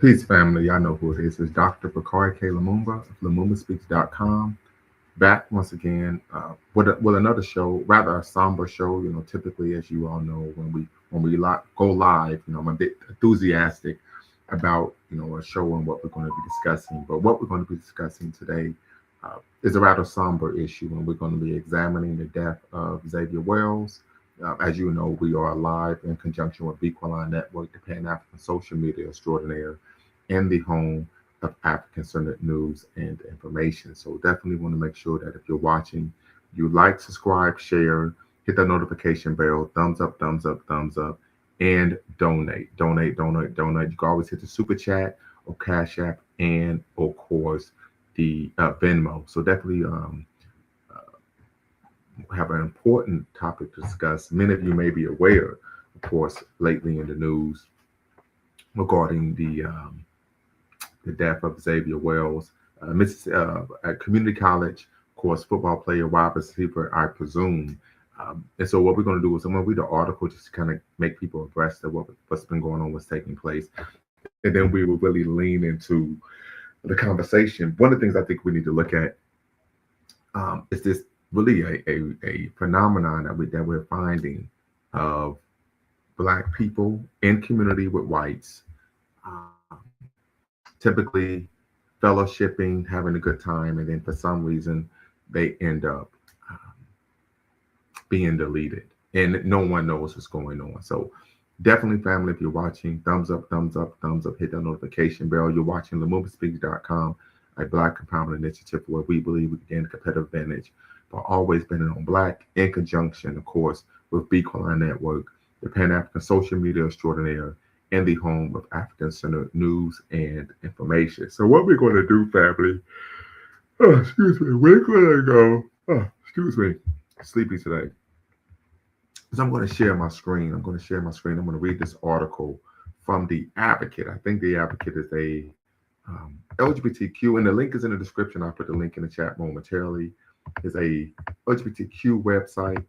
Peace, family. I know who it is. It's Dr. Bakari K. Lumumba of LumumbaSpeaks.com. Back once again with another show, rather a somber show. Typically, as you all know, when we go live, I'm a bit enthusiastic about a show and what we're going to be discussing. But what we're going to be discussing today is a rather somber issue, and we're going to be examining the death of Xavier Wells. As you know, we are live in conjunction with Bequaline Network, the Pan African social media extraordinaire, and the home of African-centered news and information. So definitely want to make sure that if you're watching, you like, subscribe, share, hit that notification bell, thumbs up, thumbs up, thumbs up, and donate. Donate, donate, donate. You can always hit the super chat or Cash App and, of course, the Venmo. So definitely have an important topic to discuss. Many of you may be aware, of course, lately in the news regarding the death of Xavier Wells, at community college, of course, football player, wide receiver, I presume. And so what we're going to do is I'm going to read the article just to kind of make people abreast of what's been going on, what's taking place. And then we will really lean into the conversation. One of the things I think we need to look at is this really a phenomenon that we're finding of Black people in community with whites, typically fellowshipping, having a good time, and then for some reason they end up being deleted, and no one knows what's going on. So definitely, family, if you're watching, thumbs up, thumbs up, thumbs up, hit that notification bell. You're watching LumumbaSpeaks.com, a Black Empowerment Initiative where we believe we can gain a competitive advantage for always being on Black, in conjunction, of course, with Bequaline Network, the Pan-African social media extraordinaire, and the home of African-centered news and information. So what we're going to do, family, we're going to go, sleepy today. So I'm going to share my screen. I'm going to read this article from The Advocate. I think The Advocate is a LGBTQ, and the link is in the description. I'll put the link in the chat momentarily. Is a LGBTQ website.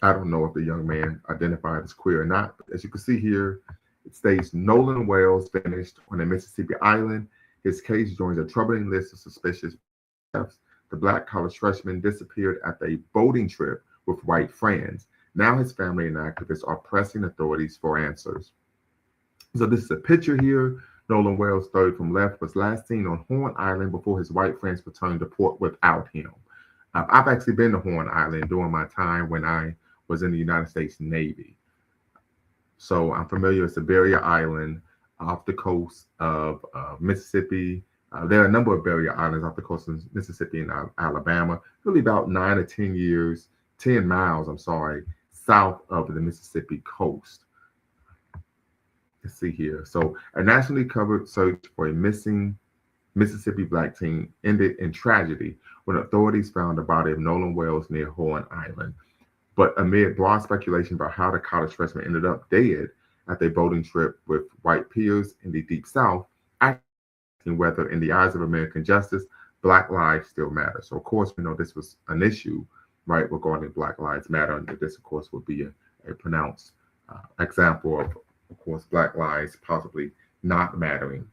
I don't know if the young man identified as queer or not, but as you can see here, it states Nolan Wells finished on a Mississippi island. His case joins a troubling list of suspicious deaths. The Black college freshman disappeared after a boating trip with white friends. Now his family and activists are pressing authorities for answers. So this is a picture here. Nolan Wells, third from left, was last seen on Horn Island before his white friends returned to port without him. I've actually been to Horn Island during my time when I was in the United States Navy. So I'm familiar with Xavier Island off the coast of Mississippi. There are a number of barrier islands off the coast of Mississippi and Alabama, really about 10 miles, south of the Mississippi coast. Let's see here. So a nationally covered search for a missing Mississippi Black teen ended in tragedy when authorities found the body of Nolan Wells near Horn Island. But amid broad speculation about how the college freshman ended up dead at a boating trip with white peers in the Deep South, asking whether, in the eyes of American justice, Black lives still matter. So, of course, we know this was an issue, right, regarding Black Lives Matter, and this, of course, would be a pronounced example of course, Black lives possibly not mattering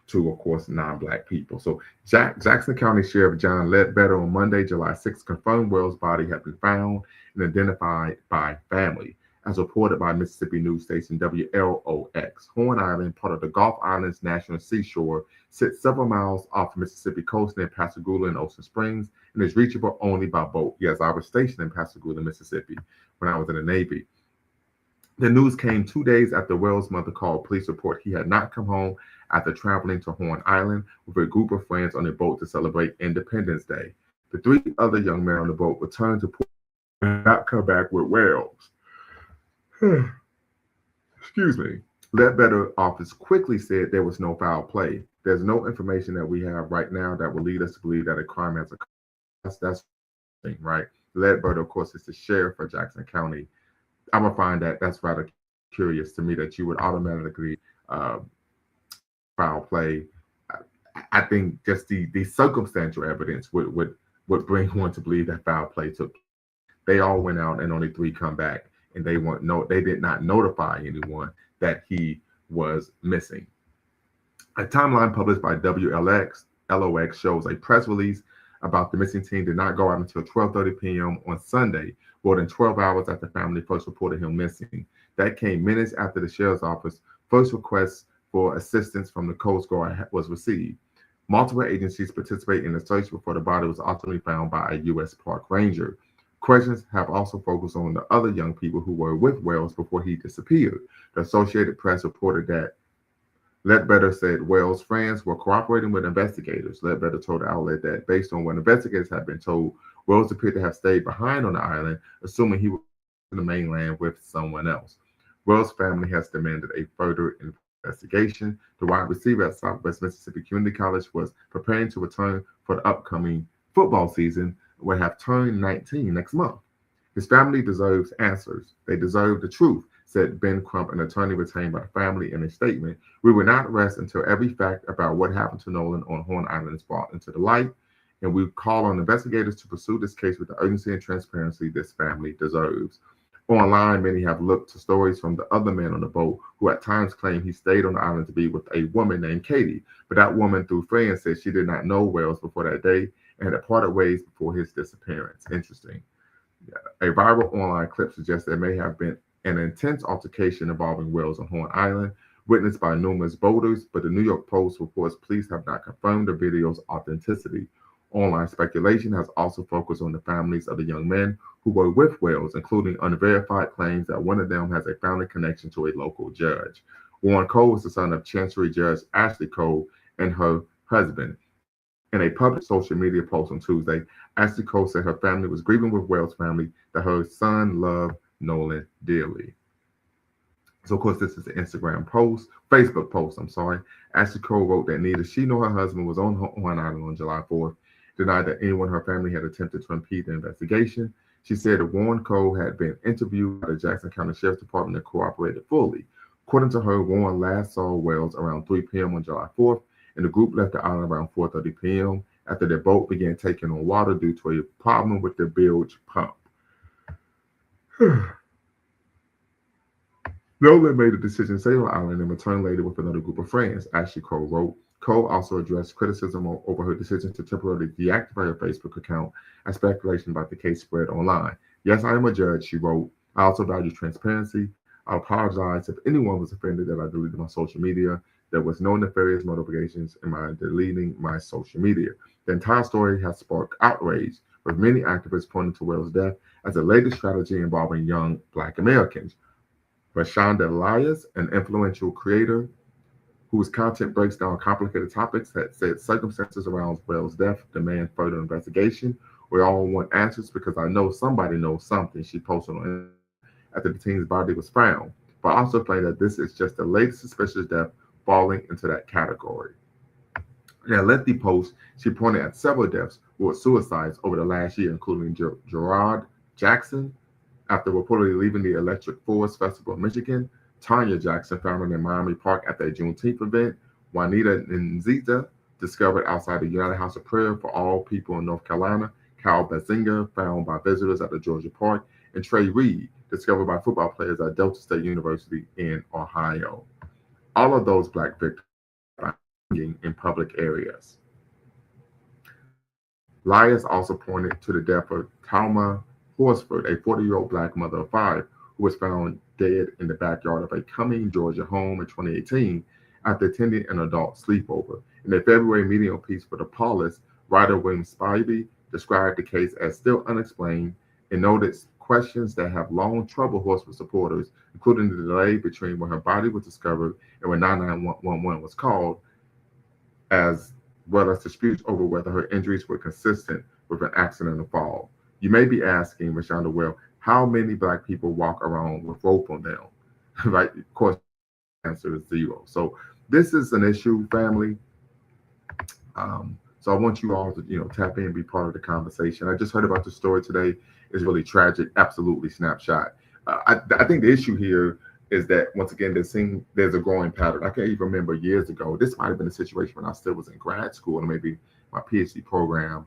to, of course, non-Black people. So Jackson County Sheriff John Ledbetter on Monday, July 6th, confirmed Wells' body had been found and identified by family, as reported by Mississippi news station WLOX. Horn Island, part of the Gulf Islands National Seashore, sits several miles off the Mississippi coast near Pascagoula and Ocean Springs, and is reachable only by boat. Yes, I was stationed in Pascagoula, Mississippi, when I was in the Navy. The news came 2 days after Wells' mother called police report he had not come home after traveling to Horn Island with a group of friends on a boat to celebrate Independence Day. The three other young men on the boat returned to port and did not come back with Wells. Excuse me. Ledbetter office quickly said there was no foul play. There's no information that we have right now that will lead us to believe that a crime has occurred. That's the thing, right? Ledbetter, of course, is the sheriff for Jackson County. I would find that's rather curious to me that you would automatically foul play. I think just the circumstantial evidence would bring one to believe that foul play took place. They all went out and only three come back, and they did not notify anyone that he was missing. A timeline published by WLX shows a press release about the missing teen did not go out until 12:30 p.m. on Sunday, more than 12 hours after family first reported him missing. That came minutes after the sheriff's office first request for assistance from the Coast Guard was received. Multiple agencies participated in the search before the body was ultimately found by a U.S. park ranger. Questions have also focused on the other young people who were with Wells before he disappeared. The Associated Press reported that Ledbetter said Wells' friends were cooperating with investigators. Ledbetter told the outlet that based on what investigators had been told, Wells appeared to have stayed behind on the island, assuming he was in the mainland with someone else. Wells' family has demanded a further investigation. The wide receiver at Southwest Mississippi Community College was preparing to return for the upcoming football season, will have turned 19 next month. His family deserves answers. They deserve the truth, said Ben Crump, an attorney retained by the family, in a statement. We will not rest until every fact about what happened to Nolan on Horn Island is brought into the light, and we call on investigators to pursue this case with the urgency and transparency this family deserves. Online, many have looked to stories from the other men on the boat who at times claimed he stayed on the island to be with a woman named Katie, but that woman, through friends, said she did not know Wells before that day and had parted ways before his disappearance. Interesting. A viral online clip suggests there may have been an intense altercation involving Wells on Horn Island, witnessed by numerous boaters, but the New York Post reports police have not confirmed the video's authenticity. Online speculation has also focused on the families of the young men who were with Wells, including unverified claims that one of them has a family connection to a local judge. Warren Cole is the son of Chancery Judge Ashley Cole and her husband. In a public social media post on Tuesday, Ashley Cole said her family was grieving with Wells' family that her son loved Nolan dearly. So, of course, this is the Facebook post, I'm sorry. Ashley Cole wrote that neither she nor her husband was on Horn Island on July 4th, denied that anyone in her family had attempted to impede the investigation. She said that Warren Cole had been interviewed by the Jackson County Sheriff's Department and cooperated fully. According to her, Warren last saw Wells around 3 p.m. on July 4th, and the group left the island around 4:30 p.m. after their boat began taking on water due to a problem with the bilge pump. Nolan made a decision to stay on the island and return later with another group of friends, Ashley Cole wrote. Cole also addressed criticism over her decision to temporarily deactivate her Facebook account as speculation about the case spread online. Yes, I am a judge, she wrote. I also value transparency. I apologize if anyone was offended that I deleted my social media. There was no nefarious motivations in my deleting my social media. The entire story has sparked outrage, with many activists pointing to Wells' death as a latest strategy involving young Black Americans. Rashonda Elias, an influential creator whose content breaks down complicated topics, had said circumstances around Wells' death demand further investigation. We all want answers because I know somebody knows something, she posted on after the teen's body was found, but also explained that this is just the latest suspicious death falling into that category. In a lengthy post, she pointed at several deaths or suicides over the last year, including Gerard Jackson, after reportedly leaving the Electric Forest Festival in Michigan, Tanya Jackson, found in Miami Park at a Juneteenth event, Juanita Nzita, discovered outside the United House of Prayer for All People in North Carolina, Kyle Bazinga, found by visitors at the Georgia Park, and Trey Reed, discovered by football players at Delta State University in Ohio. All of those Black victims are in public areas. Lias also pointed to the death of Talma Horsford, a 40-year-old Black mother of 5, who was found dead in the backyard of a Cumming, Georgia home in 2018 after attending an adult sleepover. In a February medium piece for the Paulist, writer William Spivey described the case as still unexplained and noted questions that have long troubled Horsford supporters, including the delay between when her body was discovered and when 911 was called, as well as disputes over whether her injuries were consistent with an accident or fall. You may be asking, Rashonda, well, how many Black people walk around with rope on them? Right? Of course, the answer is 0. So this is an issue, family. So I want you all to, tap in and be part of the conversation. I just heard about the story today. It's really tragic, absolutely snapshot. I think the issue here is that, once again, there's a growing pattern. I can't even remember years ago. This might have been a situation when I still was in grad school and maybe my PhD program,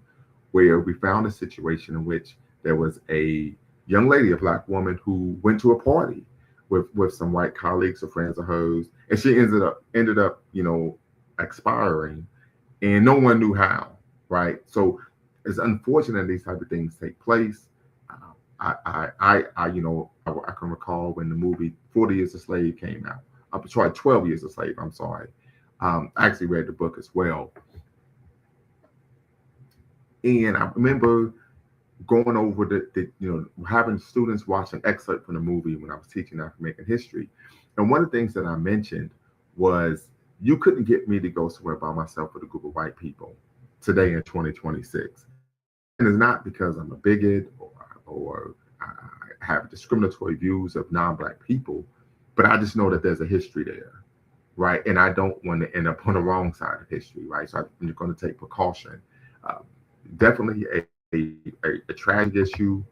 where we found a situation in which there was a young lady, a Black woman, who went to a party with some white colleagues or friends of hers, and she ended up, expiring, and no one knew how, right? So it's unfortunate these type of things take place. I can recall when the movie 40 Years a Slave came out. I'm sorry, 12 Years a Slave. I'm sorry. I actually read the book as well, and I remember going over having students watch an excerpt from the movie when I was teaching African American history. And one of the things that I mentioned was you couldn't get me to go somewhere by myself with a group of white people today in 2026. And it's not because I'm a bigot or I have discriminatory views of non-black people, but I just know that there's a history there, right? And I don't want to end up on the wrong side of history, right? So I'm going to take precaution. Uh, Definitely a tragic issue.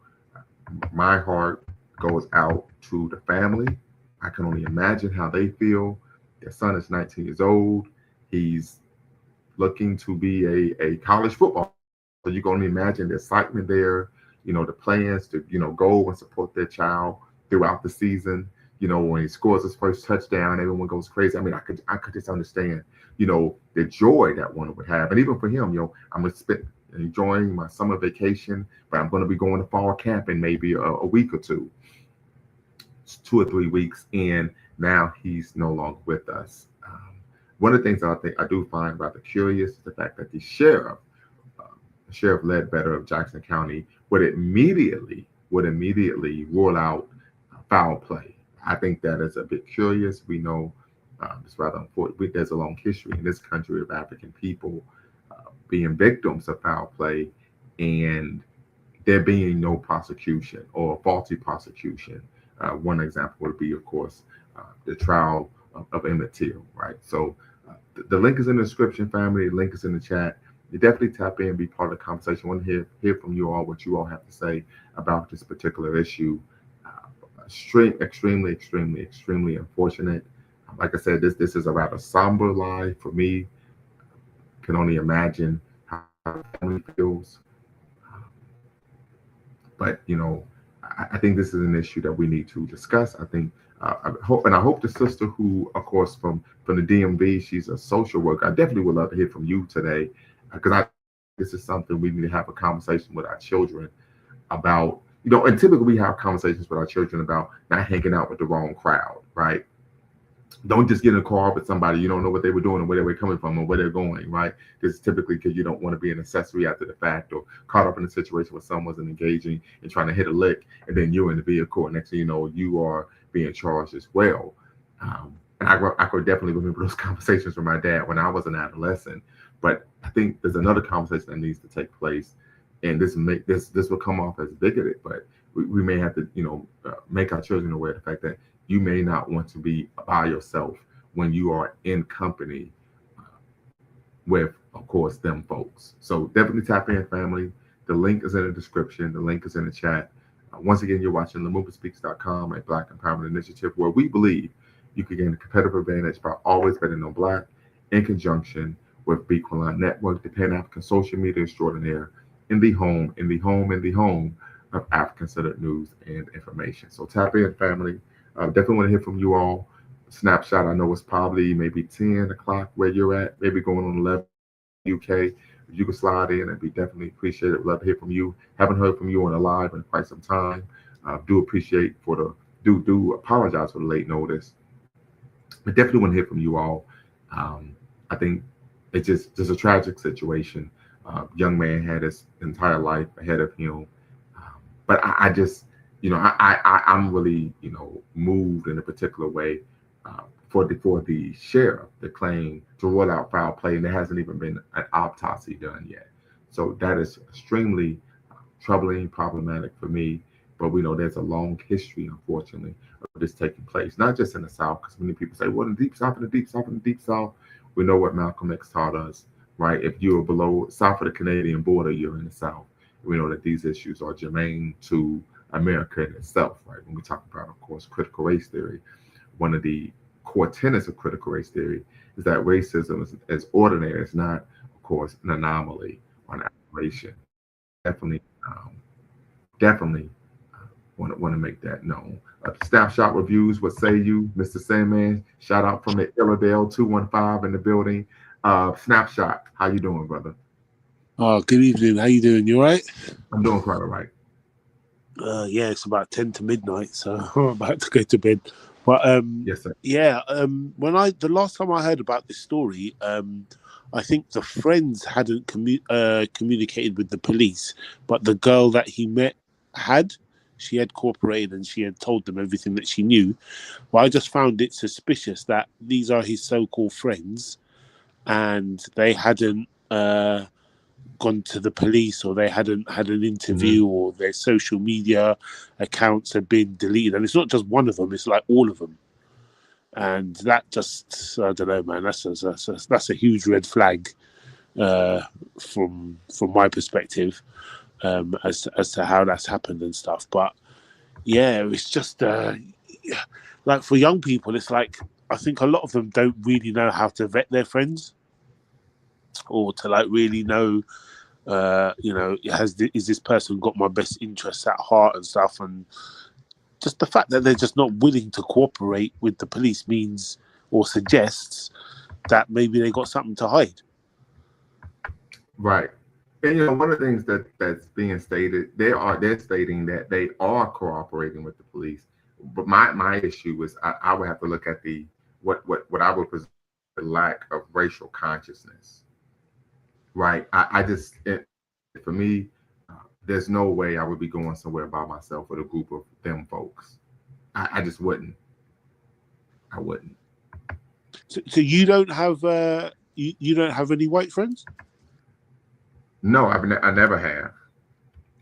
My heart goes out to the family. I can only imagine how they feel. Their son is 19 years old. He's looking to be a college football. So you can only imagine the excitement there, the plans to, go and support their child throughout the season. When he scores his first touchdown, everyone goes crazy. I mean, I could just understand, the joy that one would have. And even for him, I'm going to spend enjoying my summer vacation, but I'm going to be going to fall camp in maybe a week or two, 2 or 3 weeks, and now he's no longer with us. One of the things I think I do find rather curious is the fact that the Sheriff Ledbetter of Jackson County would immediately rule out foul play. I think that is a bit curious. We know it's rather unfortunate. There's a long history in this country of African people being victims of foul play, and there being no prosecution or faulty prosecution. One example would be, of course, the trial of Emmett Till, right? So the link is in the description, family. The link is in the chat. You definitely tap in, be part of the conversation. I want to hear from you all, what you all have to say about this particular issue. Extremely, extremely, extremely unfortunate. Like I said, this is a rather somber life for me. Can only imagine how the family feels. But I think this is an issue that we need to discuss. I think I hope the sister who, of course, from the DMV, she's a social worker. I definitely would love to hear from you today, because this is something we need to have a conversation with our children about. And typically we have conversations with our children about not hanging out with the wrong crowd, right? Don't just get in a car with somebody you don't know what they were doing or where they were coming from or where they're going, right? This is typically because you don't want to be an accessory after the fact, or caught up in a situation where someone's engaging and trying to hit a lick, and then you're in the vehicle, and next thing you know, you are being charged as well. And I could definitely remember those conversations with my dad when I was an adolescent. But I think there's another conversation that needs to take place, and this will come off as bigoted, but we may have to, make our children aware of the fact that you may not want to be by yourself when you are in company with, of course, them folks. So definitely tap in, family. The link is in the description. The link is in the chat. Once again, you're watching LaMovaSpeaks.com, a Black Empowerment Initiative, where we believe you can gain a competitive advantage by always betting on Black, in conjunction with Bequaline Network, the Pan-African social media extraordinaire, in the home of African-centered news and information. So tap in, family. Definitely want to hear from you all. Snapshot, I know it's probably maybe 10 o'clock where you're at, maybe going on 11 UK. If you can slide in, it'd be definitely appreciated. Love to hear from you. Haven't heard from you on a live in quite some time. Do appreciate do apologize for the late notice. But definitely want to hear from you all. I think it's just a tragic situation. Young man had his entire life ahead of him. But I just, I'm really, moved in a particular way for the sheriff to claim to rule out foul play, and there hasn't even been an autopsy done yet. So that is extremely troubling, problematic for me. But we know there's a long history, unfortunately, of this taking place, not just in the South, because many people say, well, in the deep South, in the deep South, in the deep South. We know what Malcolm X taught us, right? If you are below south of the Canadian border, you're in the South. We know that these issues are germane to America in itself, right? When we talk about, of course, critical race theory, one of the core tenets of critical race theory is that racism is ordinary. It's not, of course, an anomaly or an aberration. Definitely Want to make that known. Snapshot reviews. What say you, Mr. Sandman? Shout out from the Illadale 215 in the building. Snapshot. How you doing, brother? Oh, good evening. How you doing? You all right? I'm doing quite all right. Yeah, it's about 10 to midnight, so I'm about to go to bed. But Yes, sir. yeah, the last time I heard about this story, I think the friends hadn't communicated with the police, but the girl that he met had. She had cooperated and she had told them everything that she knew. But I just found it suspicious that these are his so-called friends, and they hadn't gone to the police, or they hadn't had an interview, or their social media accounts had been deleted. And it's not just one of them, it's like all of them. And that just, I don't know, man, that's a huge red flag from my perspective, as to how that's happened and stuff. But yeah, it's just like for young people, it's like I think a lot of them don't really know how to vet their friends, or to like really know, is this person got my best interests at heart and stuff. And just the fact that they're just not willing to cooperate with the police means, or suggests, that maybe they got something to hide. Right. And one of the things that's being stated, they're stating that they are cooperating with the police. But my issue is I would have to look at the what I would present the lack of racial consciousness. Right. For me, there's no way I would be going somewhere by myself with a group of them folks. I just wouldn't. I wouldn't. So you don't have you don't have any white friends? No, I never have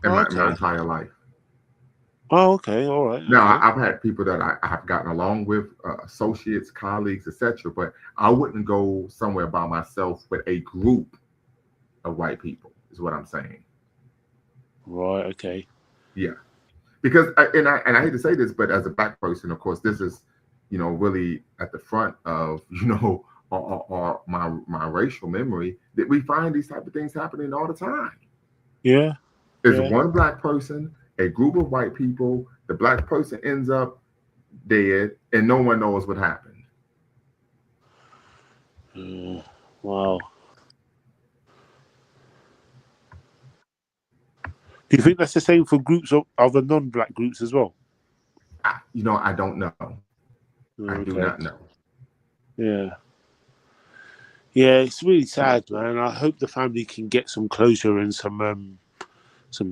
in my entire life. Oh, okay, all right. Now, okay. I've had people that I have gotten along with, associates, colleagues, etc. But I wouldn't go somewhere by myself with a group of white people. Is what I'm saying. Right. Okay. Yeah, because I hate to say this, but as a black person, of course, this is really at the front of or my racial memory, that we find these type of things happening all the time. Yeah. There's one black person, a group of white people, the black person ends up dead, and no one knows what happened. Wow. Do you think that's the same for groups of other non-black groups as well? I don't know. Okay. I do not know. Yeah. Yeah, it's really sad, man. I hope the family can get some closure and some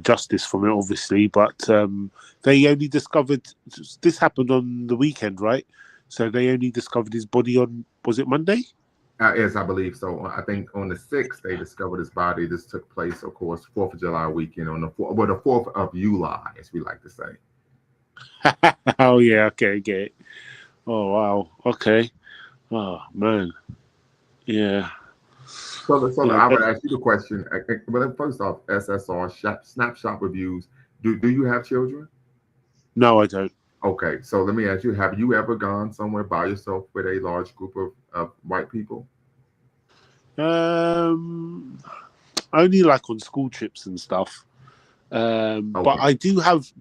justice from it, obviously. But they only discovered this happened on the weekend, right? So they only discovered his body on, was it Monday? Yes, I believe so. I think on the 6th they discovered his body. This took place, of course, 4th of July weekend on the 4th of July, as we like to say. Oh yeah, okay, get it. Oh wow, okay. Oh man. Yeah. So I would ask you the question. Well, first off, SSR snapshot reviews. Do you have children? No, I don't. Okay, so let me ask you: have you ever gone somewhere by yourself with a large group of white people? Only like on school trips and stuff. Okay. But I do have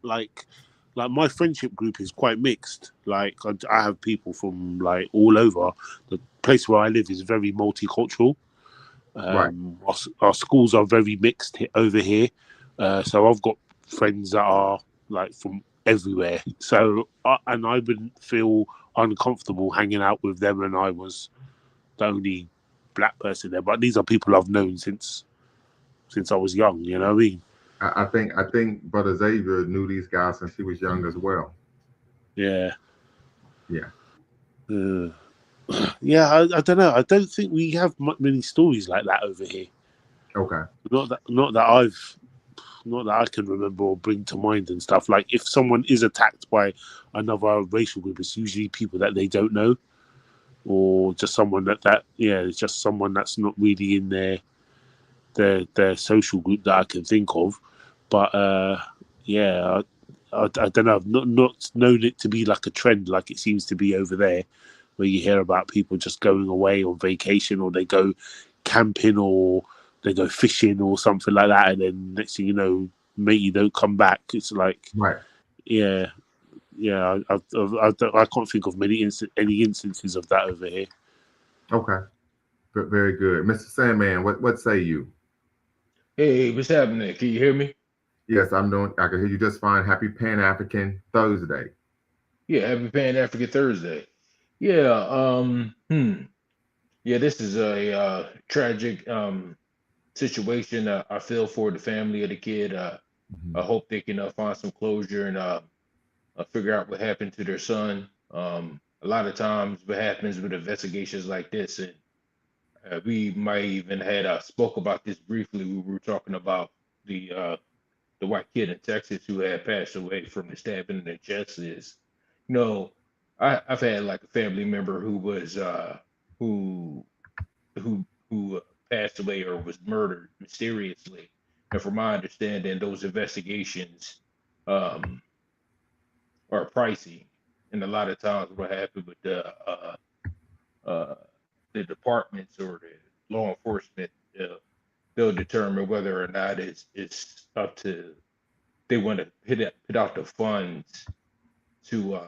like my friendship group is quite mixed. Like I have people from like all over. The place where I live is very multicultural. Right. Our schools are very mixed over here. So I've got friends that are like from everywhere. So and I wouldn't feel uncomfortable hanging out with them, and I was the only black person there. But these are people I've known since I was young. You know what I mean? I think Brother Xavier knew these guys since he was young as well. Yeah. Yeah. Yeah, I don't know. I don't think we have many stories like that over here. Okay. Not that I can remember or bring to mind and stuff. Like if someone is attacked by another racial group, it's usually people that they don't know, or just someone it's just someone that's not really in their social group that I can think of. But I don't know. I've not known it to be like a trend like it seems to be over there, where you hear about people just going away on vacation, or they go camping, or they go fishing or something like that, and then next thing you know, mate, you don't come back. It's like, Right. yeah, yeah. I can't think of any instances of that over here. Okay. Very good. Mr. Sandman, what say you? Hey, what's happening? Can you hear me? Yes, I can hear you just fine. Happy Pan African Thursday. Yeah, happy Pan African Thursday. Yeah, yeah, this is a tragic situation. I feel for the family of the kid. Mhm. I hope they can find some closure and figure out what happened to their son. A lot of times, what happens with investigations like this, and we might even had spoke about this briefly. We were talking about the white kid in Texas who had passed away from the stabbing in the chest. Is, you know, I've had like a family member who was who who passed away or was murdered mysteriously, and from my understanding, those investigations um, are pricey, and a lot of times what happened with uh, the departments or the law enforcement, they'll determine whether or not it's up to they want to put out the funds to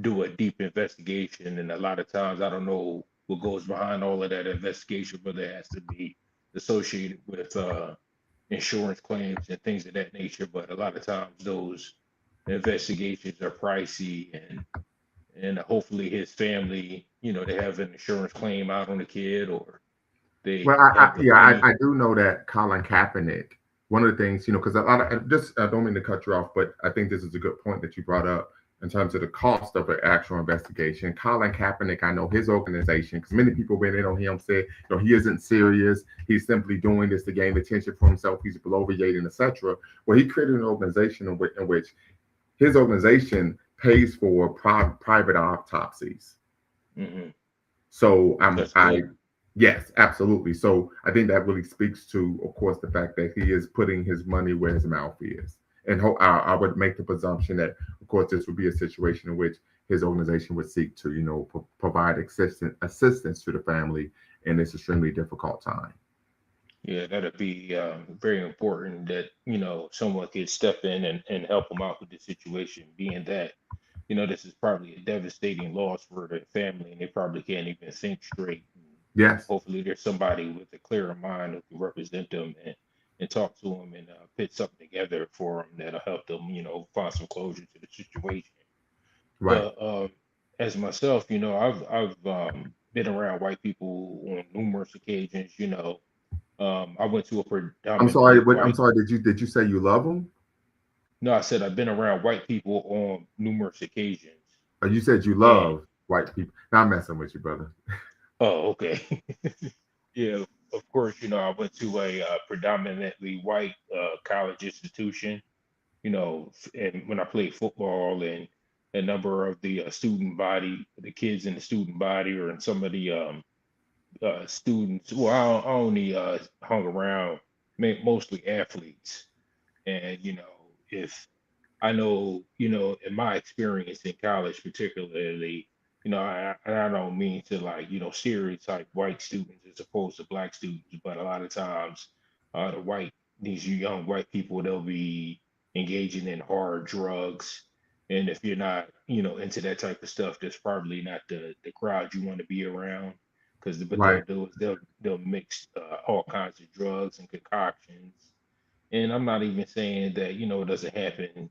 do a deep investigation. And a lot of times, I don't know what goes behind all of that investigation, but it has to be associated with insurance claims and things of that nature. But a lot of times, those investigations are pricey, and hopefully his family, they have an insurance claim out on the kid, or Well, they have the I money. do know that Colin Kaepernick, one of the things, because a lot of just, I don't mean to cut you off, but I think this is a good point that you brought up in terms of the cost of an actual investigation. Colin Kaepernick, I know his organization, because many people when they know him say, he isn't serious. He's simply doing this to gain attention for himself. He's bloviating, etc. Well, he created an organization in which his organization pays for private autopsies. Hmm. So That's I good. yes, absolutely. So I think that really speaks to, of course, the fact that he is putting his money where his mouth is. And I would make the presumption that, of course, this would be a situation in which his organization would seek to, provide assistance to the family in this extremely difficult time. Yeah, that'd be very important that, someone could step in and help them out with the situation, being that, this is probably a devastating loss for the family and they probably can't even think straight. And Yes, hopefully there's somebody with a clearer mind who can represent them and talk to them and put something together for them that'll help them, find some closure to the situation. right. But as myself, I've been around white people on numerous occasions. I went to a I'm sorry. predominantly I'm white. sorry. Did you say you love him? No, I said I've been around white people on numerous occasions. Or you said you And love white people? Now I'm messing with you, brother. oh, okay. Yeah, of course, I went to a predominantly white college institution. And when I played football, and a number of the student body, the kids in the student body, or in some of the students. Well, I only hung around mostly athletes, and if I know, in my experience in college, particularly, I don't mean to like, stereotype white students as opposed to black students, but a lot of times, these young white people, they'll be engaging in hard drugs. And if you're not, into that type of stuff, that's probably not the crowd you want to be around. Because what they'll Right, do is they'll mix all kinds of drugs and concoctions. And I'm not even saying that, it doesn't happen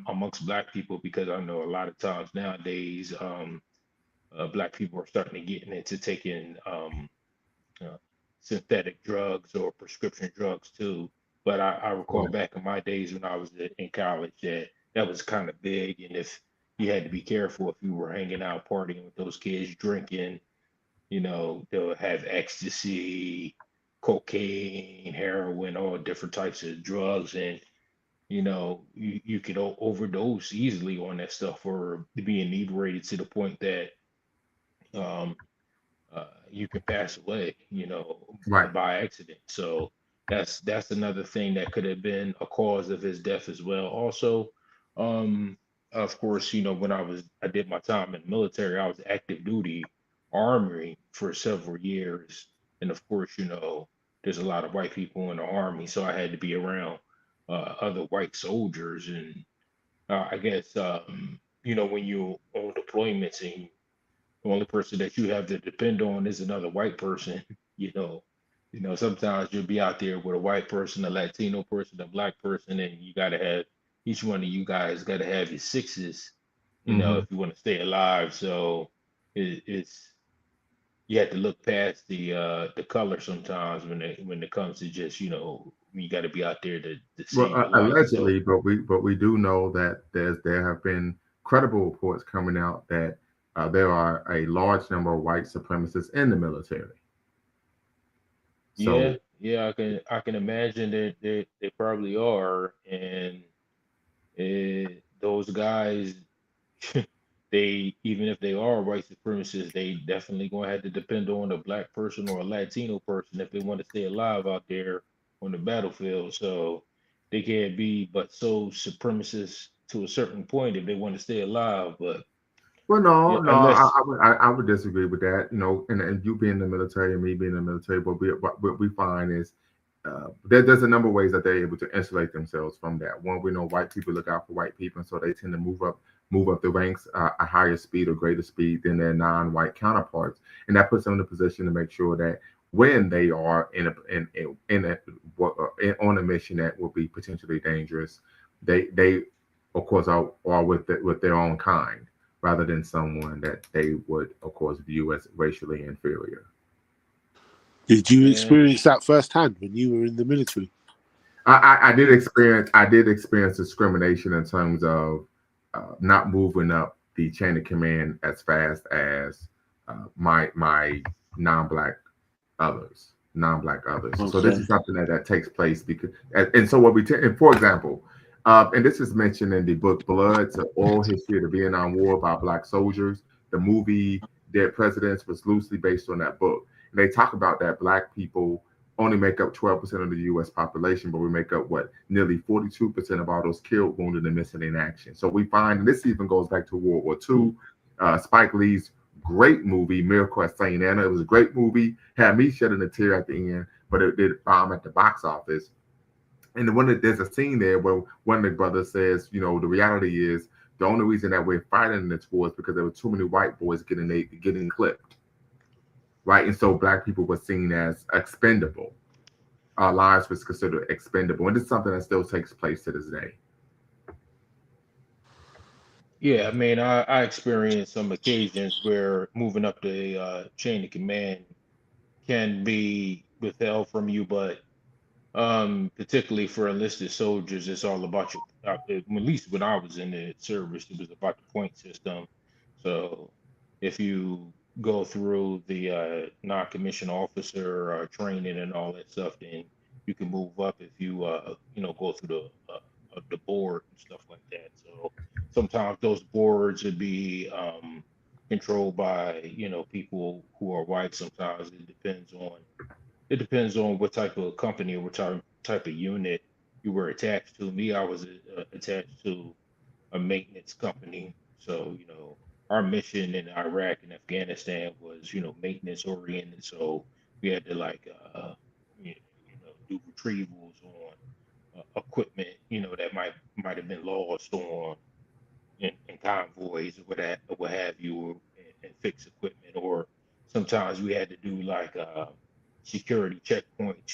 amongst black people, because I know a lot of times nowadays, black people are starting to get into taking uh, synthetic drugs or prescription drugs too. But I recall right, back in my days when I was in college that was kind of big, and if you had to be careful if you were hanging out partying with those kids drinking, they'll have ecstasy, cocaine, heroin, all different types of drugs, and you could overdose easily on that stuff or be inebriated to the point that um, you can pass away, right. by accident. So that's another thing that could have been a cause of his death as well. Also, um, of course, when I did my time in the military, I was active duty army for several years, and of course, there's a lot of white people in the army, so I had to be around other white soldiers, and I guess when you on deployments and the only person that you have to depend on is another white person, you know, sometimes you'll be out there with a white person, a Latino person, a black person, and you got to have each one of you guys got to have your sixes, Hmm. if you want to stay alive. So it's you have to look past the color sometimes when it comes to just you got to be out there to Well, save your life. So allegedly, but we do know that there have been credible reports coming out that there are a large number of white supremacists in the military. yeah, So, yeah, I can imagine that they probably are, and those guys, they even if they are white supremacists, they definitely gonna have to depend on a black person or a Latino person if they want to stay alive out there on the battlefield. So they can't be but so supremacist to a certain point if they want to stay alive. But well, yeah, no, unless I would disagree with that. And you being in the military and me being in the military, what we find is there's a number of ways that they're able to insulate themselves from that. One, we know white people look out for white people, and so they tend to move up the ranks a higher speed or greater speed than their non-white counterparts, and that puts them in a position to make sure that when they are on a mission that will be potentially dangerous, they of course are with their own kind rather than someone that they would, of course, view as racially inferior. Did you yeah, experience that firsthand when you were in the military? I did experience discrimination in terms of not moving up the chain of command as fast as my non-black non-black others. So this is Okay. something that takes place because, and so what and for example, and this is mentioned in the book Blood: The Oral History of the Vietnam War by Black Soldiers. The movie Dead Presidents was loosely based on that book. And they talk about that black people only make up 12% of the U.S. population, but we make up what nearly 42% of all those killed, wounded, and missing in action. So we find, and this even goes back to World War II. Spike Lee's great movie, Miracle at St. Anna. It was a great movie, had me shedding a tear at the end, but it did bomb at the box office. And there's a scene there where one of the brothers says, the reality is the only reason that we're fighting in this war is because there were too many white boys getting clipped, right? And so black people were seen as expendable. Our lives was considered expendable, and it's something that still takes place to this day. yeah. I mean, I experienced some occasions where moving up the chain of command can be withheld from you, but particularly for enlisted soldiers, it's all about your. At least when I was in the service, it was about the point system. So if you go through the non-commissioned officer training and all that stuff, then you can move up if you go through the board and stuff like that. So sometimes those boards would be controlled by people who are white. Sometimes it depends on what type of company or what type of unit you were attached to. Me, I was attached to a maintenance company. So, our mission in Iraq and Afghanistan was, maintenance oriented. So we had to like, do retrievals on equipment, that might have been lost on in convoys or what have you, and fix equipment. Or sometimes we had to do like security checkpoints,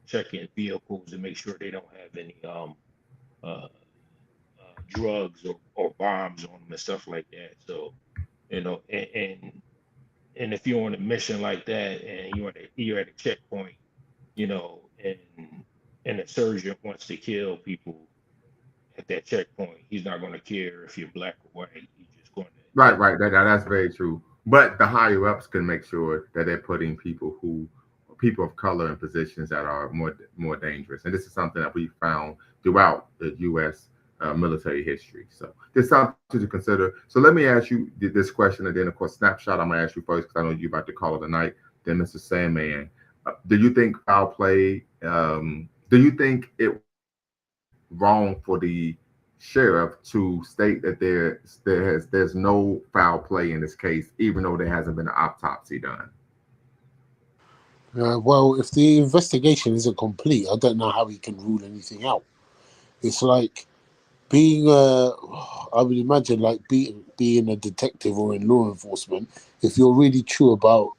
checking vehicles and make sure they don't have any uh, drugs or bombs on them and stuff like that. So and if you're on a mission like that and you're at a checkpoint, and a surgeon wants to kill people at that checkpoint, he's not going to care if you're black or white. He's just going to Right, take right. you. That's very true. But the higher ups can make sure that they're putting people of color in positions that are more dangerous. And this is something that we found throughout the U.S. Military history. So there's something to consider. So let me ask you this question, and then of course, snapshot. I'm gonna ask you first because I know you're about to call it a night. Then Mr. Sandman, do you think foul play? Do you think it wrong for the sheriff to state that there's no foul play in this case, even though there hasn't been an autopsy done? Well, if the investigation isn't complete, I don't know how he can rule anything out. It's like being I would imagine like being a detective or in law enforcement. If you're really true about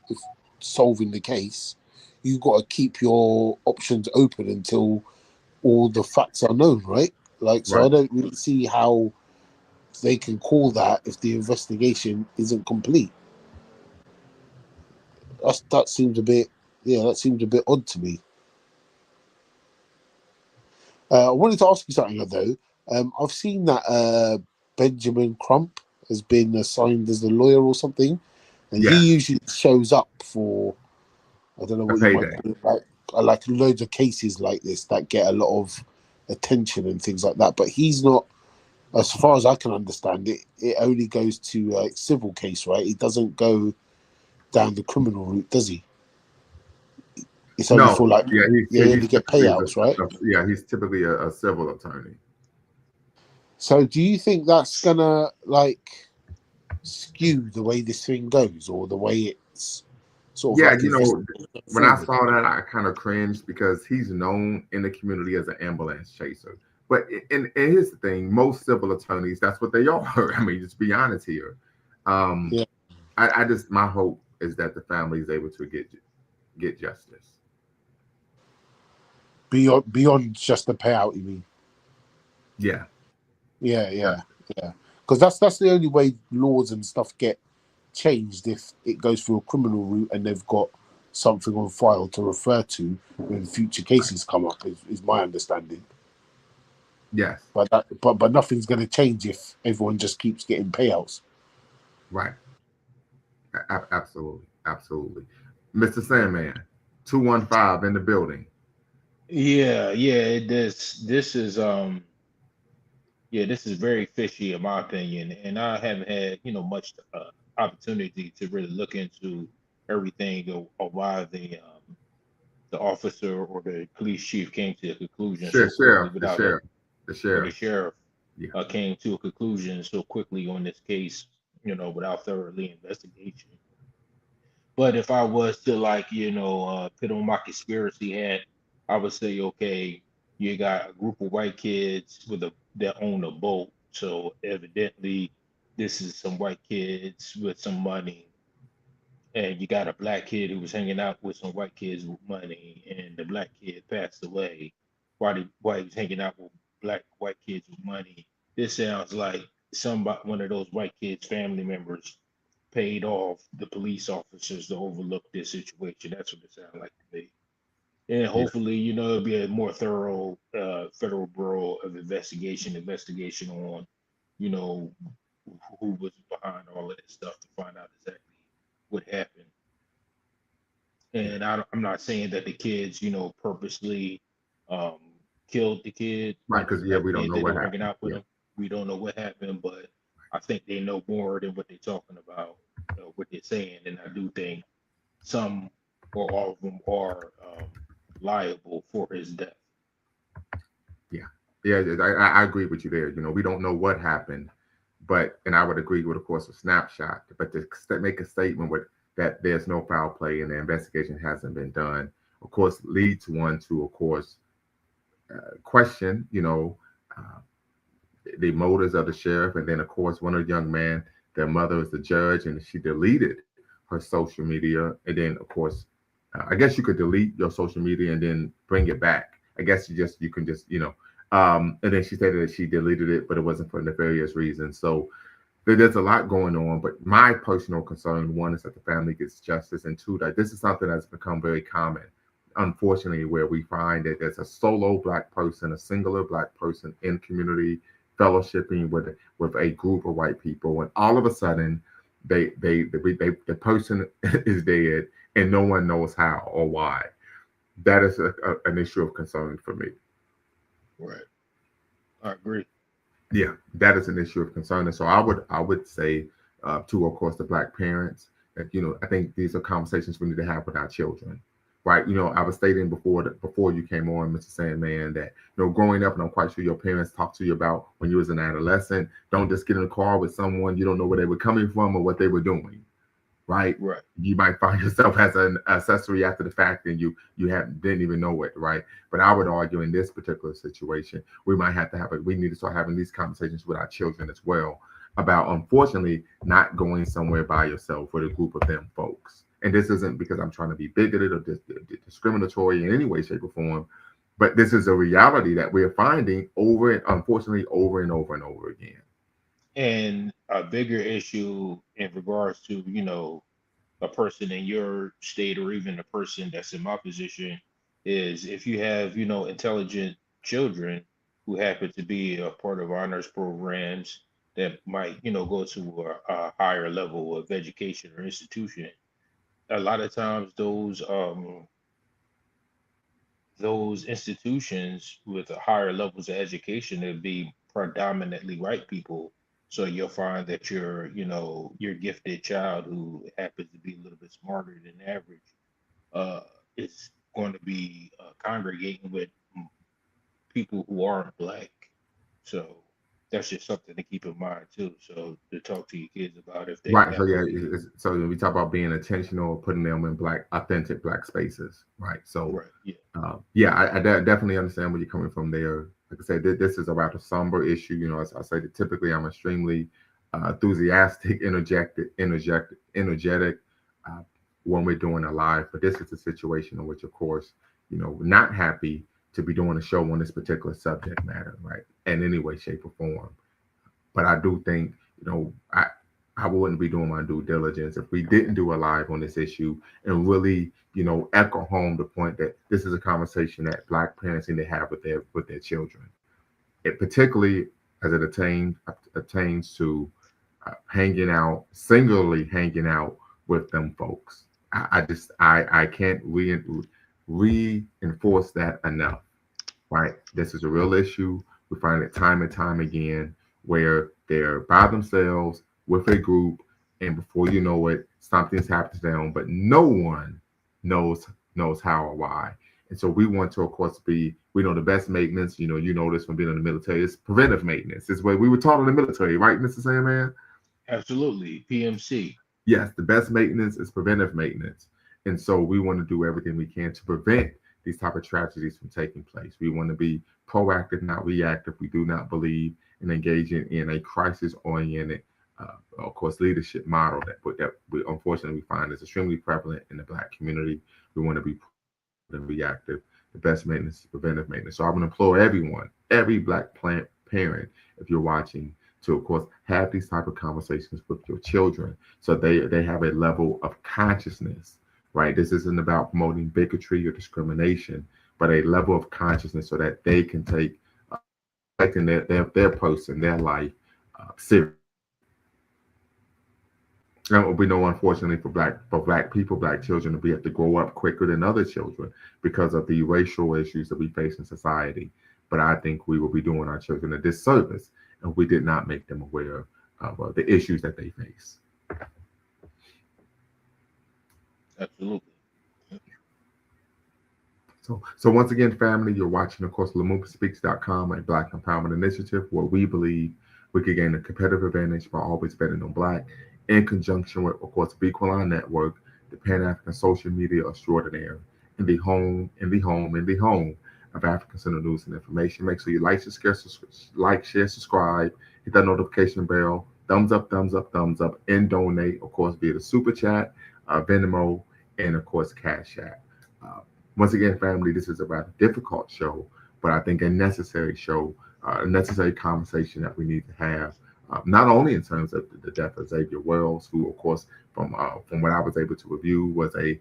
solving the case, you've got to keep your options open until all the facts are known, right? Like, so I Right. don't really see how they can call that if the investigation isn't complete. That seems a bit, yeah, that seems a bit odd to me. I wanted to ask you something though. I've seen that Benjamin Crump has been assigned as the lawyer or something, and he Yes. usually shows up for, I don't know A what you might payday. call it, like loads of cases like this that get a lot of attention and things like that. But he's not, as far as I can understand it, it only goes to civil case, right? It doesn't go down the criminal route, does he? It's only for No. like, Yeah. yeah, you only He's get typically payouts, right? he's typically a civil attorney. So do you think that's gonna like skew the way this thing goes, or the way it's sort of Yeah. like investigated When I forward? saw that, I kind of cringed because he's known in the community as an ambulance chaser. But and here's the thing: most civil attorneys, that's what they are. I mean, just be honest here. Um, Yeah, I just my hope is that the family is able to get justice. beyond just the payout, you mean? Yeah. Yeah, Yeah. yeah. Because that's the only way laws and stuff get changed, if it goes through a criminal route and they've got something on file to refer to when future cases come up. Is my understanding. Yes. But nothing's going to change if everyone just keeps getting payouts. Right. Absolutely. Absolutely. Mr. Sandman, 215 in the building. Yeah, yeah. This is yeah, this is very fishy in my opinion, and I haven't had much opportunity to really look into everything or why the officer or the police chief came to a conclusion so quickly The without sheriff, the or the sheriff. sheriff Yeah. came to a conclusion so quickly on this case, without thoroughly investigation. But if I was to put on my conspiracy hat, I would say, okay, you got a group of white kids that own a boat. So evidently, this is some white kids with some money, and you got a black kid who was hanging out with some white kids with money, and the black kid passed away while he was hanging out with white kids with money. This sounds like one of those white kids' family members paid off the police officers to overlook this situation. That's what it sounds like to me. And Yeah. hopefully, it'll be a more thorough federal bureau of investigation on, you know, who was behind all of this stuff to find out exactly what happened. Yeah. And I'm not saying that the kids, purposely um, killed the kid, Right. Because black we don't kid know that what were hanging happened. out with Yeah. him. We don't know what happened, but I think they know more than what they're talking about, what they're saying. And I do think some or all of them are liable for his death. Yeah. Yeah. I agree with you there. We don't know what happened, and I would agree with, of course, a snapshot. But to make a statement with that there's no foul play and the investigation hasn't been done, of course, leads one to, of course, question, uh, the motives of the sheriff, and then, of course, one of the young man, their mother is the judge, and she deleted her social media, and then, of course, I guess you could delete your social media and then bring it back. I guess you can just, and then she stated that she deleted it, but it wasn't for nefarious reasons. So there's a lot going on. But my personal concern, one, is that the family gets justice, and two, that this is something that's become very common, unfortunately, where we find that there's a solo black person, a singular black person in community fellowshipping with a group of white people, and all of a sudden the person is dead and no one knows how or why. That is an issue of concern for me. Right. I agree. Yeah, that is an issue of concern. And so I would say to, of course, the black parents that, I think these are conversations we need to have with our children. Right. I was stating before you came on, Mr. Sandman, that, growing up, and I'm quite sure your parents talked to you about when you was an adolescent, don't just get in a car with someone you don't know where they were coming from or what they were doing. right? Right. You might find yourself as an accessory after the fact, and didn't even know it, right? But I would argue in this particular situation, we might have to we need to start having these conversations with our children as well about, unfortunately, not going somewhere by yourself with a group of them folks. And this isn't because I'm trying to be bigoted or discriminatory in any way, shape, or form, but this is a reality that we're finding unfortunately, over and over and over again. And a bigger issue in regards to, a person in your state or even a person that's in my position is if you have, intelligent children who happen to be a part of honors programs that might, go to a higher level of education or institution. A lot of times those institutions with the higher levels of education, it'd be predominantly white people. So you'll find that your gifted child who happens to be a little bit smarter than average uh, is going to be congregating with people who aren't black. So that's just something to keep in mind too. So to talk to your kids about if they Right. So happen yeah, to be so we talk about being intentional, putting them in authentic black spaces. Right. So right. Yeah. yeah, I definitely understand where you're coming from there. Like I said, this is about a somber issue. As I say, that typically I'm extremely enthusiastic, energetic uh, when we're doing a live. But this is a situation in which, of course, we're not happy to be doing a show on this particular subject matter, right? In any way, shape, or form. But I do think, I wouldn't be doing my due diligence if we didn't do a live on this issue and really, echo home the point that this is a conversation that Black parents need to have with their children. It particularly as it attains to singularly hanging out with them folks. I can't reinforce that enough. Right, this is a real issue. We find it time and time again where they're by themselves with a group, and before you know it, something's happened to them, but no one knows how or why. And so we want to, of course, we know the best maintenance. You know this from being in the military. It's preventive maintenance. It's what we were taught in the military, right, Mr. Sandman? Absolutely. PMC. Yes, the best maintenance is preventive maintenance. And so we want to do everything we can to prevent these type of tragedies from taking place. We want to be proactive, not reactive. We do not believe in engaging in a crisis-oriented, of course, leadership model that we unfortunately find is extremely prevalent in the Black community. We want to be reactive. The best maintenance is preventive maintenance. So I want to implore everyone, every Black parent, if you're watching, to of course have these type of conversations with your children so they have a level of consciousness, right? This isn't about promoting bigotry or discrimination, but a level of consciousness so that they can take affecting their person, their life seriously. And we know, unfortunately, for black people, Black children, we have to grow up quicker than other children because of the racial issues that we face in society. But I think we will be doing our children a disservice if we did not make them aware of the issues that they face. Absolutely. So once again, family, you're watching, of course, LumumbaSpeaks.com, a Black Empowerment Initiative, where we believe we could gain a competitive advantage by always betting on Black, in conjunction with, of course, Bequaline Network, the Pan-African social media extraordinaire, in the home of African Center News and Information. Make sure you share, subscribe, hit that notification bell, thumbs up, and donate, of course, via the Super Chat, Venmo, and, of course, Cash App. Once again, family, this is a rather difficult show, but I think a necessary show, a necessary conversation that we need to have, not only in terms of the death of Xavier Wells, who, of course, from what I was able to review, was a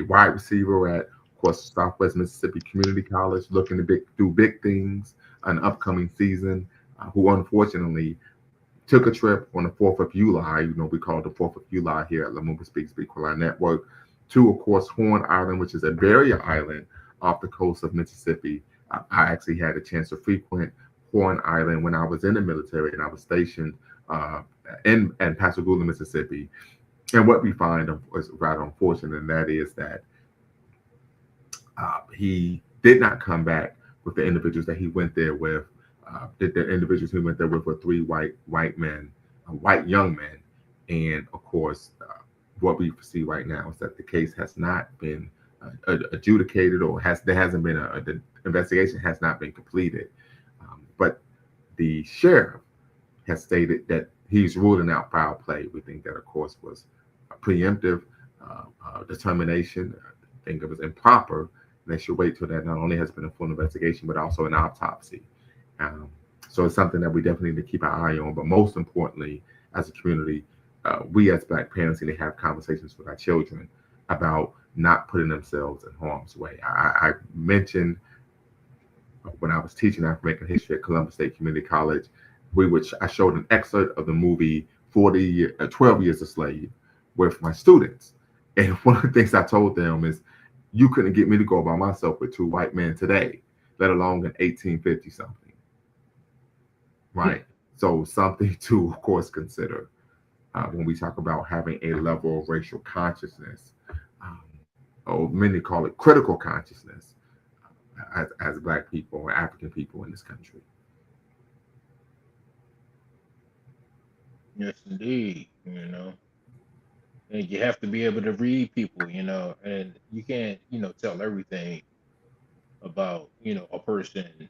wide receiver at, of course, Southwest Mississippi Community College, looking to do big things an upcoming season, who unfortunately took a trip on the 4th of July, we call it the 4th of July here at Lumumba Speaks Bequaline Network, to, of course, Horn Island, which is a barrier island off the coast of Mississippi. I actually had a chance to frequent Horn Island when I was in the military, and I was stationed in Pascagoula, Mississippi. And what we find is rather unfortunate, and that is that he did not come back with the individuals that he went there with. The individuals he went there with were 3 white young men, and of course, what we see right now is that the case has not been adjudicated, or there hasn't been the investigation has not been completed. But the sheriff has stated that he's ruling out foul play. We think that, of course, was a preemptive determination. I think it was improper. And they should wait till that not only has been a full investigation, but also an autopsy. Um, so it's something that we definitely need to keep our eye on. But most importantly, as a community, we as Black parents need to have conversations with our children about not putting themselves in harm's way. I mentioned when I was teaching African history at Columbus State Community College, I showed an excerpt of the movie 12 Years a Slave with my students. And one of the things I told them is, you couldn't get me to go by myself with two white men today, let alone in 1850 something. Right? So something to, of course, consider when we talk about having a level of racial consciousness, or many call it critical consciousness, as Black people or African people in this country. Yes, indeed. And you have to be able to read people, and you can't, tell everything about, a person,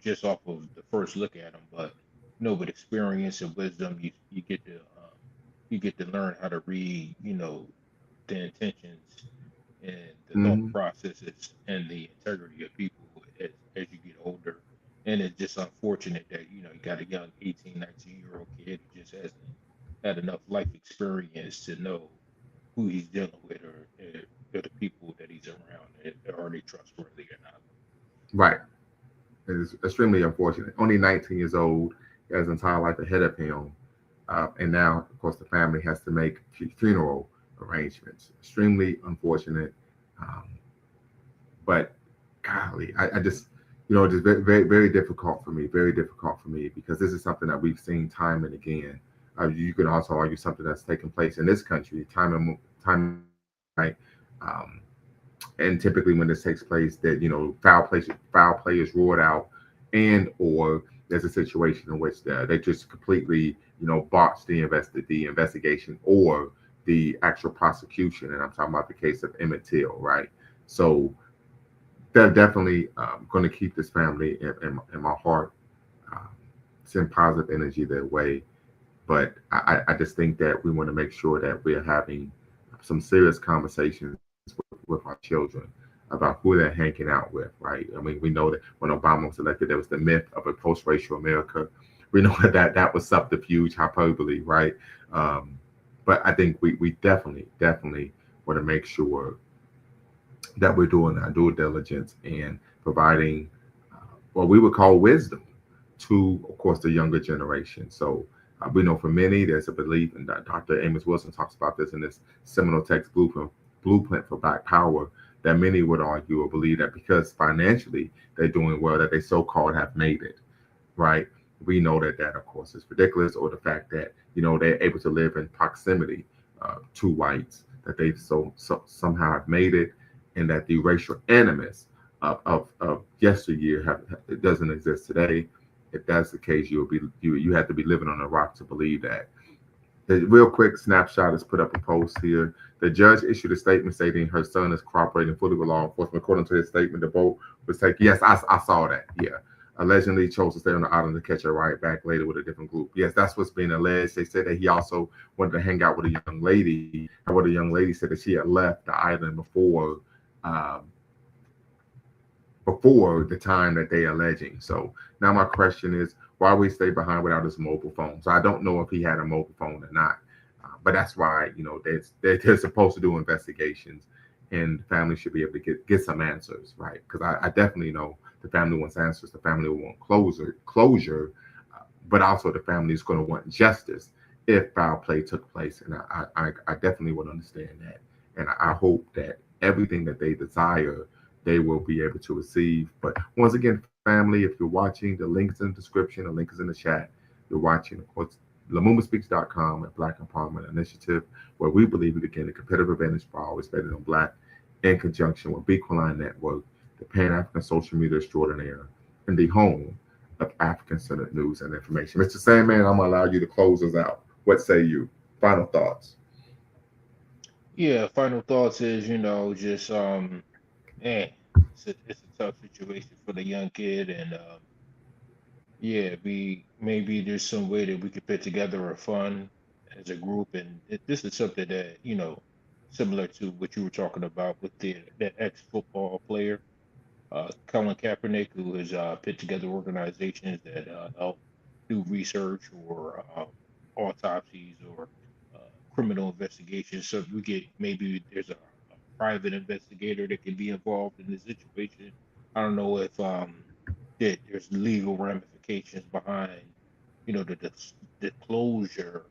just off of the first look at them. But, with experience and wisdom, you get to learn how to read, the intentions and the thought Mhm. processes and the integrity of people as you get older. And it's just unfortunate that, you got a young 18, 19-year-old kid who just hasn't had enough life experience to know who he's dealing with, or the people that he's around, and are they trustworthy or not. Right. It's extremely unfortunate. Only 19 years old, he has his entire life ahead of him. And now, of course, the family has to make funeral arrangements. Extremely unfortunate. Um, but golly, I just, just very, very, very difficult for me, because this is something that we've seen time and again. You could also argue something that's taken place in this country time, right? Um, and typically when this takes place, that foul play is ruled out, and or there's a situation in which they just completely botch the investigation or the actual prosecution. And I'm talking about the case of Emmett Till, right? So they're definitely going to keep this family in my heart, um, send positive energy their way. But I just think that we want to make sure that we're having some serious conversations with our children about who they're hanging out with, right? I mean, we know that when Obama was elected, there was the myth of a post-racial America. We know that was subterfuge, hyperbole, right? But I think we definitely want to make sure that we're doing our due diligence and providing what we would call wisdom to, of course, the younger generation. So we know for many, there's a belief, and Dr. Amos Wilson talks about this in this seminal text, Blueprint for Black Power, that many would argue or believe that because financially they're doing well, that they so-called have made it, right? We know that of course, is ridiculous, or the fact that, they're able to live in proximity to whites, that they somehow have made it, and that the racial animus of yesteryear it doesn't exist today. If that's the case, you have to be living on a rock to believe that. The real quick snapshot is put up a post here. The judge issued a statement stating her son is cooperating fully with law enforcement. According to his statement, the boat was taken. Yes, I saw that. Yeah. Allegedly chose to stay on the island to catch a ride back later with a different group. Yes, that's what's being alleged. They said that he also wanted to hang out with a young lady. And what the young lady said that she had left the island before the time that they alleging. So now my question is, why we stay behind without his mobile phone? So I don't know if he had a mobile phone or not, but that's why they're supposed to do investigations, and the family should be able to get some answers, right? Because I definitely know the family wants answers. The family will want closure, but also the family is going to want justice if foul play took place, and I definitely would understand that, and I hope that everything that they desire, they will be able to receive. But once again, family, if you're watching, the link is in the description, the link is in the chat. You're watching, of course, LaMumbaspeaks.com and Black Empowerment Initiative, where we believe we can gain a competitive advantage for always better than Black, in conjunction with Bequaline Network, the Pan-African social media extraordinaire, and the home of African-centered news and information. Mr. Sandman, I'm going to allow you to close us out. What say you? Final thoughts. Yeah, final thoughts is, just man, it's a tough situation for the young kid, and yeah, we maybe there's some way that we could put together a fund as a group, and this is something that similar to what you were talking about with that ex-football player, Colin Kaepernick, who has put together organizations that help do research or autopsies or criminal investigations. So we get maybe there's a private investigator that can be involved in the situation. I don't know if that there's legal ramifications behind, the closure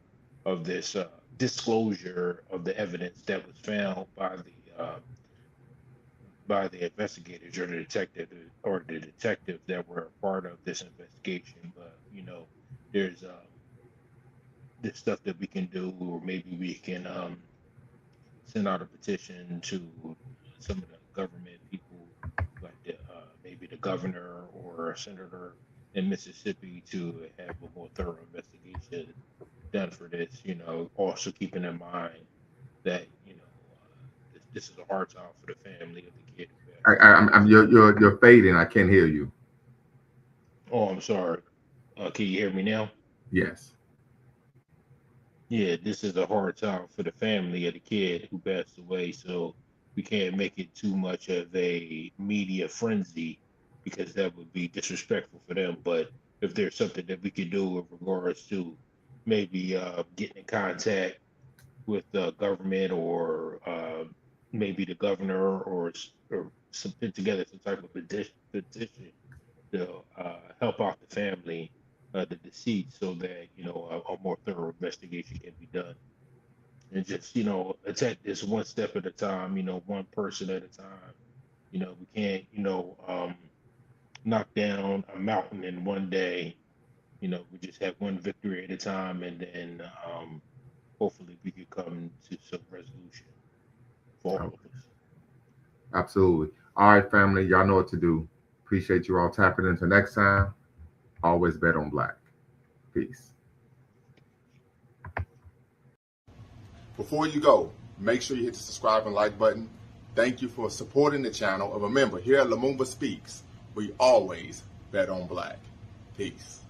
of this disclosure of the evidence that was found by the investigators or the detectives that were a part of this investigation. But there's this stuff that we can do, or maybe we can send out a petition to some of the government people, like maybe the governor or a senator in Mississippi, to have a more thorough investigation done for this. Also keeping in mind that this is a hard time for the family of the kid who passed away. You're fading. I can't hear you. Oh, I'm sorry. Can you hear me now? Yes. Yeah, this is a hard time for the family of the kid who passed away, so we can't make it too much of a media frenzy because that would be disrespectful for them. But if there's something that we could do in regards to maybe getting in contact with the government, or maybe the governor, or put together some type of petition to help out the family, the deceased, so that a more thorough investigation can be done, and just attack this one step at a time, one person at a time. We can't knock down a mountain in one day. We just have one victory at a time, and then hopefully we could come to some resolution for all Oh, of us. absolutely. All right, family. Y'all know what to do. Appreciate you all tapping into next time. Always bet on black. Peace. Before you go, make sure you hit the subscribe and like button. Thank you for supporting the channel. And remember, here at Lumumba Speaks, we always bet on black. Peace.